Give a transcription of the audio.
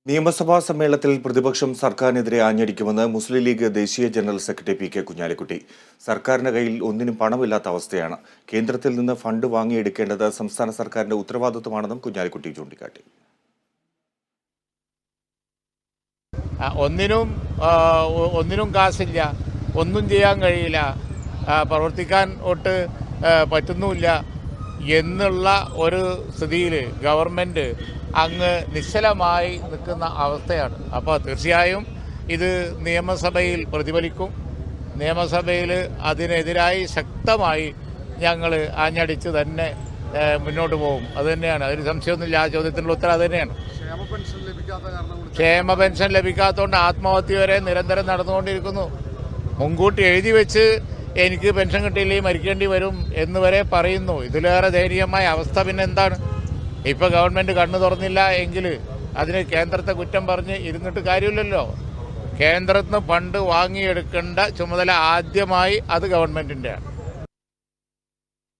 നിയമസഭാ സമ്മേളനത്തിൽ പ്രതിപക്ഷം സർക്കാരിനെതിരെ ആഞ്ഞടിക്കുമെന്ന് മുസ്ലിം ലീഗ് ദേശീയ ജനറൽ സെക്രട്ടറി പി.കെ. കുഞ്ഞാലിക്കുട്ടി. സർക്കാരിന്റെ കയ്യിൽ ഒന്നിനും പണമില്ലാത്ത അവസ്ഥയാണ്. കേന്ദ്രത്തിൽ നിന്ന് ഫണ്ട് വാങ്ങിയെടുക്കേണ്ടത് സംസ്ഥാന സർക്കാരിന്റെ ഉത്തരവാദിത്വമാണെന്നും കുഞ്ഞാലിക്കുട്ടി ചൂണ്ടിക്കാട്ടി. ഒന്നിനും കാശില്ല, ഒന്നും ചെയ്യാൻ കഴിയില്ല, പ്രവർത്തിക്കാൻ ഒട്ട് പറ്റുന്നുമില്ല എന്നുള്ള ഒരു സ്ഥിതിയിൽ ഗവൺമെൻറ് അങ്ങ് നിശ്ചലമായി നിൽക്കുന്ന അവസ്ഥയാണ്. അപ്പോൾ തീർച്ചയായും ഇത് നിയമസഭയിൽ പ്രതിഫലിക്കും. നിയമസഭയിൽ അതിനെതിരായി ശക്തമായി ഞങ്ങൾ ആഞ്ഞടിച്ച് തന്നെ മുന്നോട്ട് പോകും. അതുതന്നെയാണ്, അതിന് സംശയമൊന്നുമില്ല. ആ ചോദ്യത്തിനുള്ള ഉത്തരം അത് തന്നെയാണ്. ക്ഷേമ പെൻഷൻ ലഭിക്കാത്തതുകൊണ്ട് ആത്മഹത്യ വരെ നിരന്തരം നടന്നുകൊണ്ടിരിക്കുന്നു. മുൻകൂട്ടി എഴുതി വെച്ച് എനിക്ക് പെൻഷൻ കിട്ടിയില്ലെങ്കിൽ മരിക്കേണ്ടി വരും എന്ന് വരെ പറയുന്നു. ഇതിലേറെ ദയനീയമായ അവസ്ഥ പിന്നെ എന്താണ്? ഇപ്പോൾ ഗവൺമെൻറ് കണ്ണു തുറന്നില്ല എങ്കിൽ അതിന് കേന്ദ്രത്തെ കുറ്റം പറഞ്ഞ് ഇരുന്നിട്ട് കാര്യമില്ലല്ലോ. കേന്ദ്രത്തിന് ഫണ്ട് വാങ്ങിയെടുക്കേണ്ട ചുമതല ആദ്യമായി അത് ഗവൺമെൻറ്റിൻ്റെയാണ്.